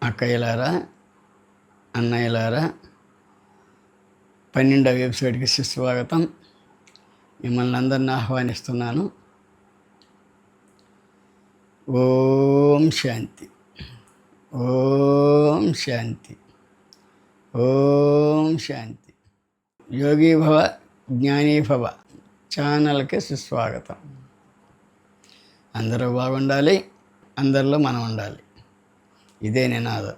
అక్కయ్యలారా, అన్నయ్యలారా, 12వ ఎపిసోడ్కి సుస్వాగతం. మిమ్మల్ని అందరిని ఆహ్వానిస్తున్నాను. ఓం శాంతి, ఓం శాంతి, ఓం శాంతి. యోగి భవ, జ్ఞానీ భవ ఛానల్కి సుస్వాగతం. అందరూ బాగుండాలి, అందరిలో మనం ఉండాలి. ఇదే నినాదం.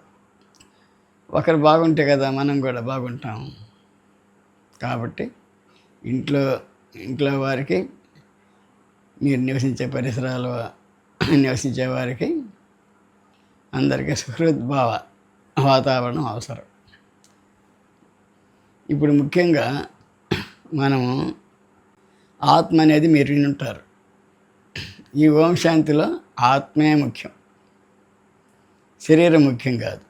ఒకరు బాగుంటే కదా మనం కూడా బాగుంటాం. కాబట్టి ఇంట్లో వారికి, మీరు నివసించే పరిసరాలు నివసించే వారికి అందరికీ సుహృద్భావ వాతావరణం అవసరం. ఇప్పుడు ముఖ్యంగా మనము ఆత్మ అనేది మీరు వినుంటారు. ఈ ఓం శాంతిలో ఆత్మే ముఖ్యం, శరీరం ముఖ్యం కాదు.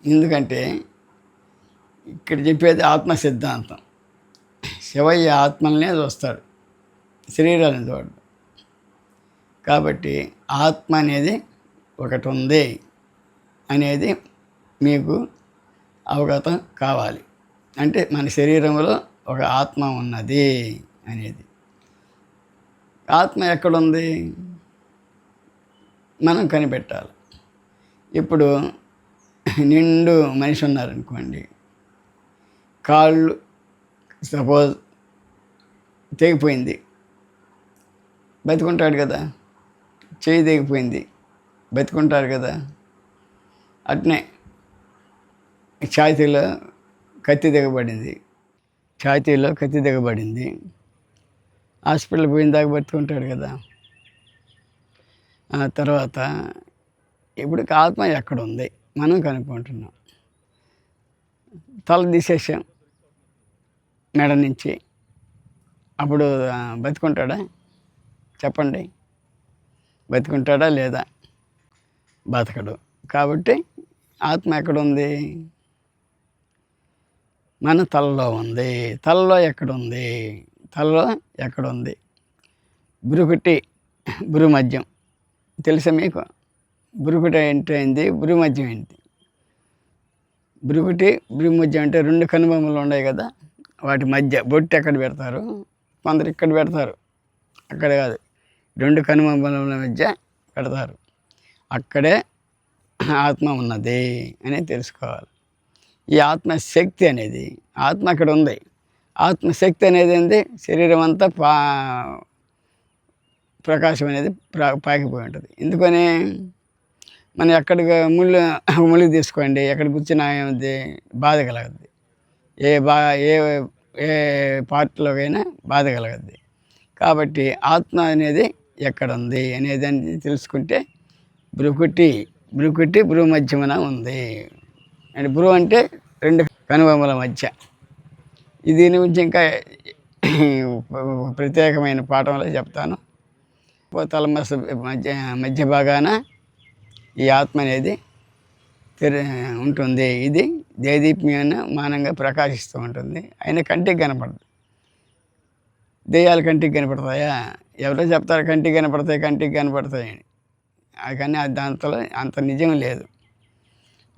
ఎందుకంటే ఇక్కడ చెప్పేది ఆత్మ సిద్ధాంతం. శివయ్య ఆత్మలనే చూస్తాడు, శరీరాన్ని చూడడు. కాబట్టి ఆత్మ అనేది ఒకటి ఉంది అనేది మీకు అవగతం కావాలి. అంటే మన శరీరంలో ఒక ఆత్మ ఉన్నది అనేది. ఆత్మ ఎక్కడుంది మనం కనిపెట్టాలి. ఇప్పుడు నిండు మనిషి ఉన్నారనుకోండి, కాళ్ళు సపోజ్ తెగిపోయింది, బతుకుంటాడు కదా. చేయి తెగిపోయింది, బతుకుంటారు కదా. అట్నే ఛాతీలో కత్తి దిగబడింది, హాస్పిటల్ పోయిన దాకా బతుకుంటాడు కదా. ఆ తర్వాత ఇప్పుడు ఆత్మ ఎక్కడుంది మనం కనుక్కుంటున్నాం. తల తీసేసాం మెడ నుంచి, అప్పుడు బతుకుంటాడా చెప్పండి? బతుకుంటాడా లేదా? బతకడు. కాబట్టి ఆత్మ ఎక్కడుంది? మన తలలో ఉంది. తలలో ఎక్కడుంది? బురుకుటి, బురుమధ్యం తెలుసా మీకు? బురుకుటి ఏంటి, బురుమధ్యం ఏంటి? బురుకుటి, బురుమధ్యం అంటే రెండు కనుబొమ్మలు ఉన్నాయి కదా, వాటి మధ్య బొట్టు ఎక్కడ పెడతారు? కొందరు ఇక్కడ పెడతారు, అక్కడ కాదు, రెండు కనుబొమ్మల మధ్య పెడతారు. అక్కడే ఆత్మ ఉన్నది అని తెలుసుకోవాలి. ఈ ఆత్మశక్తి అనేది, ఆత్మ అక్కడ ఉంది. ఆత్మశక్తి అనేది ఏంది? శరీరం అంతా ప్రకాశం అనేది పాకిపోయి ఉంటుంది. ఎందుకని? మనం ఎక్కడికి ముళ్ళు తీసుకోండి, ఎక్కడ కూర్చున్నా ఏముంది? బాధ కలగద్ది. ఏ పార్టీలోకైనా బాధ కలగద్ది. కాబట్టి ఆత్మ అనేది ఎక్కడ ఉంది అనేది తెలుసుకుంటే, బృకుటి భ్రూమధ్యమున ఉంది. అంటే భ్రూ అంటే రెండు కనుబొమ్మల మధ్య. దీని గురించి ఇంకా ప్రత్యేకమైన పాఠంలో చెప్తాను. తలమస మధ్య భాగాన ఈ ఆత్మ అనేది ఉంటుంది. ఇది దేదీప్యమానంగా ప్రకాశిస్తూ ఉంటుంది. అయినా కంటికి కనపడదు. దెయ్యాలు కంటికి కనపడతాయా? ఎవరో చెప్తారు కంటికి కనపడతాయని. కానీ దాంతో అంత నిజం లేదు.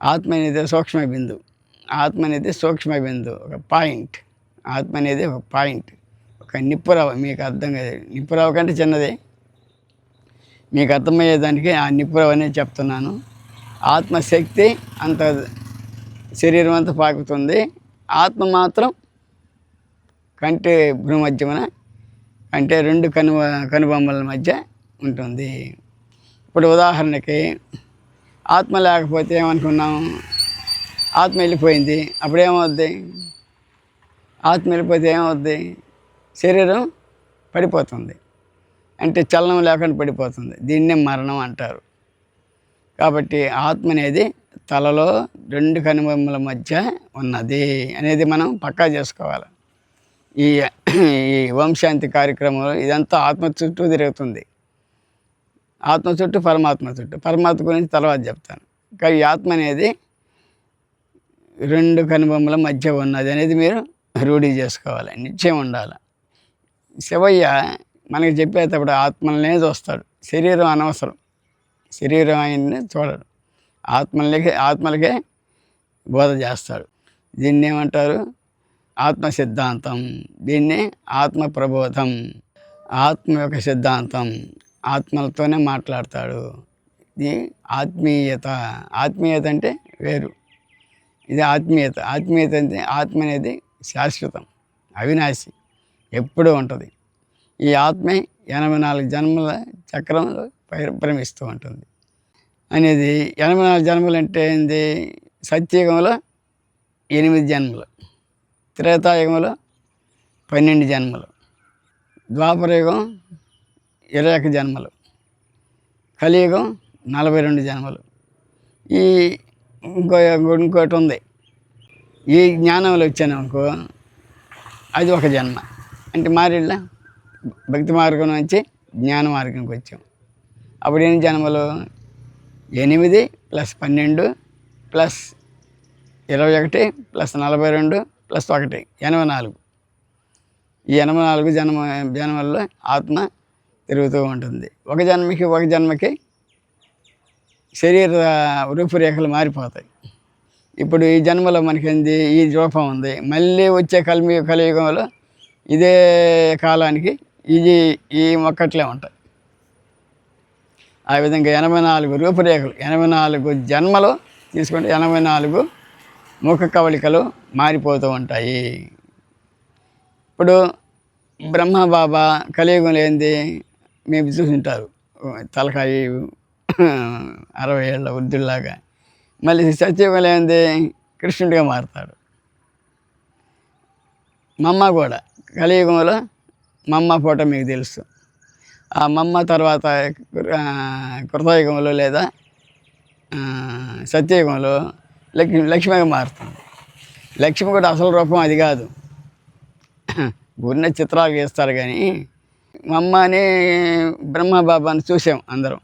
ఆత్మ అనేది సూక్ష్మ బిందువు. ఒక పాయింట్. ఆత్మ అనేది ఒక పాయింట్, ఒక నిప్పురవ. మీకు అర్థం కాదు, నిప్పురవ కంటే చిన్నదే. మీకు అర్థమయ్యేదానికి ఆ నిప్పురవ అనేది చెప్తున్నాను. ఆత్మశక్తి అంత శరీరం అంతా పాకుతుంది. ఆత్మ మాత్రం కంటి భ్రూమధ్యమున, అంటే రెండు కనుబొమ్మల మధ్య ఉంటుంది. ఇప్పుడు ఉదాహరణకి ఆత్మ లేకపోతే ఏమనుకున్నాము? ఆత్మ వెళ్ళిపోయింది, అప్పుడు ఏమవుద్ది? ఆత్మ వెళ్ళిపోతే ఏమవుద్ది? శరీరం పడిపోతుంది, అంటే చలనం లేకుండా పడిపోతుంది. దీన్నే మరణం అంటారు. కాబట్టి ఆత్మ అనేది తలలో రెండు కనుబొమ్మల మధ్య ఉన్నది అనేది మనం పక్కా చేసుకోవాలి. ఈ ఓం శాంతి కార్యక్రమంలో ఇదంతా ఆత్మ చుట్టూ తిరుగుతుంది. ఆత్మ చుట్టూ, పరమాత్మ గురించి తర్వాత చెప్తాను. కానీ ఈ ఆత్మ అనేది రెండు కనుబొమ్మల మధ్య ఉన్నది అనేది మీరు రూఢి చేసుకోవాలి, నిశ్చయం ఉండాలి. శివయ్య మనకి చెప్పేటప్పుడు ఆత్మలనే చూస్తాడు. శరీరం అనవసరం, శరీరం ఆయన్ని చూడడు. ఆత్మలకే బోధ చేస్తాడు. దీన్ని ఏమంటారు? ఆత్మ సిద్ధాంతం. దీన్ని ఆత్మ ప్రబోధం. ఆత్మ యొక్క సిద్ధాంతం. ఆత్మలతోనే మాట్లాడతాడు. ఇది ఆత్మీయత. ఆత్మీయత అంటే వేరు, ఇది ఆత్మీయత. ఆత్మీయత అంటే ఆత్మ అనేది శాశ్వతం, అవినాశి, ఎప్పుడూ ఉంటుంది. ఈ ఆత్మే 84 జన్మల చక్రంలో పరిభ్రమిస్తూ ఉంటుంది అనేది. 84 జన్మలు అంటే ఏంది? సత్యయుగంలో 8 జన్మలు, త్రేతాయుగంలో 12 జన్మలు, ద్వాపరయుగం 21 జన్మలు, కలియుగం 42 జన్మలు. ఈ ఇంకోటి ఉంది. ఈ జ్ఞానంలో వచ్చాననుకో, అది ఒక జన్మ. అంటే మారిళ్ళ భక్తి మార్గం నుంచి జ్ఞాన మార్గంకి వచ్చాం. అప్పుడు ఎన్ని జన్మలు? 8 + 12 + 21 + 42 + 1 84. ఈ 84 జన్మల్లో ఆత్మ తిరుగుతూ ఉంటుంది. ఒక జన్మకి శరీర రూపురేఖలు మారిపోతాయి. ఇప్పుడు ఈ జన్మలో మనకేంది? ఈ రూపం ఉంది. మళ్ళీ వచ్చే కలియుగంలో ఇదే కాలానికి ఈ మొక్కట్లే ఉంటాయి. ఆ విధంగా 84 రూపురేఖలు, 84 జన్మలు తీసుకుంటే 84 ముఖ కవళికలు మారిపోతూ ఉంటాయి. ఇప్పుడు బ్రహ్మబాబా కలియుగంలో ఏంది? మీరు చూసుంటారు, తలకాయ 60 ఏళ్ళ వృద్ధుల్లాగా. మళ్ళీ సత్యయుగంలో ఏంది? కృష్ణుడిగా మారుతాడు. మమ్మ కూడా కలియుగంలో మమ్మ ఫోటో మీకు తెలుసు. ఆ మమ్మ తర్వాత కృతయుగంలో లేదా సత్యయుగంలో లక్ష్మిగా మారుతుంది. లక్ష్మి కూడా అసలు రూపం అది కాదు, గురిన చిత్రాలు గీస్తారు. కానీ మమ్మ అని బ్రహ్మబాబాని చూసాం అందరం.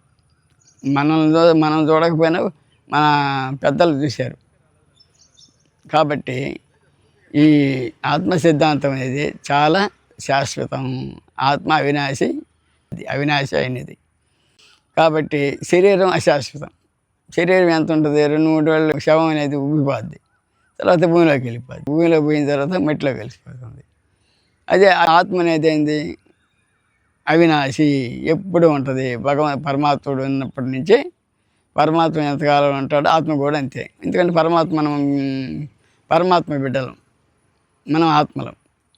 మనం చూడకపోయినా మన పెద్దలు చూశారు. కాబట్టి ఈ ఆత్మ సిద్ధాంతం అనేది చాలా శాశ్వతం. ఆత్మ అవినాశి అయినది. కాబట్టి శరీరం అశాశ్వతం. శరీరం ఎంత ఉంటుంది? 2-3 ఏళ్ళు శవం అనేది ఉబ్బిపోద్ది, తర్వాత భూమిలోకి వెళ్ళిపోద్ది. భూమిలో పోయిన తర్వాత మట్టిలో కలిసిపోతుంది. అదే ఆత్మ అనేది ఏంది? అవినాశి, ఎప్పుడు ఉంటుంది. పరమాత్ముడు ఉన్నప్పటి నుంచి పరమాత్మ ఎంతకాలం ఉంటాడో ఆత్మ కూడా అంతే. ఎందుకంటే పరమాత్మ బిడ్డలం, మనం ఆత్మలం.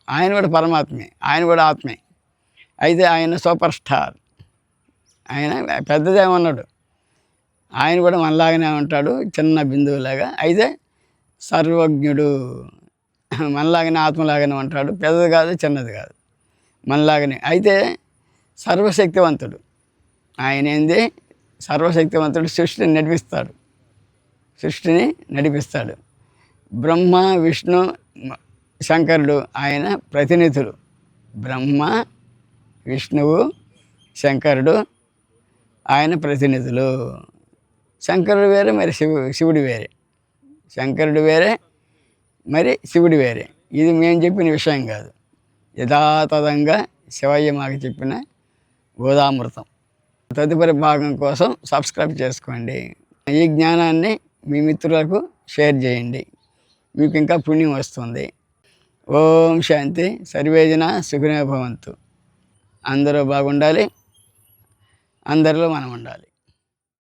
ఆయన కూడా పరమాత్మే, ఆయన కూడా ఆత్మే. అయితే ఆయన సూపర్ స్టార్, ఆయన పెద్దదేమన్నాడు. ఆయన కూడా మనలాగానే ఉంటాడు, చిన్న బిందువులాగా. అయితే సర్వజ్ఞుడు, మనలాగానే ఆత్మలాగానే ఉంటాడు. పెద్దది కాదు, చిన్నది కాదు, మనలాగానే. అయితే సర్వశక్తివంతుడు. ఆయన ఏంది? సర్వశక్తివంతుడు. సృష్టిని నడిపిస్తాడు. బ్రహ్మ, విష్ణు, శంకరుడు ఆయన ప్రతినిధులు. బ్రహ్మ, విష్ణువు, శంకరుడు ఆయన ప్రతినిధులు. శంకరుడు వేరే, మరి శివుడు వేరే. శంకరుడు వేరే, మరి శివుడు వేరే. ఇది మేము చెప్పిన విషయం కాదు, యథాతథంగా శివయ్య మాకు చెప్పిన బోధామృతం. తదుపరి భాగం కోసం సబ్స్క్రైబ్ చేసుకోండి. ఈ జ్ఞానాన్ని మీ మిత్రులకు షేర్ చేయండి, మీకు ఇంకా పుణ్యం వస్తుంది. ఓం శాంతి. సర్వేజన సుఖినో భవంతు. అందరూ బాగుండాలి, అందరిలో మనం ఉండాలి.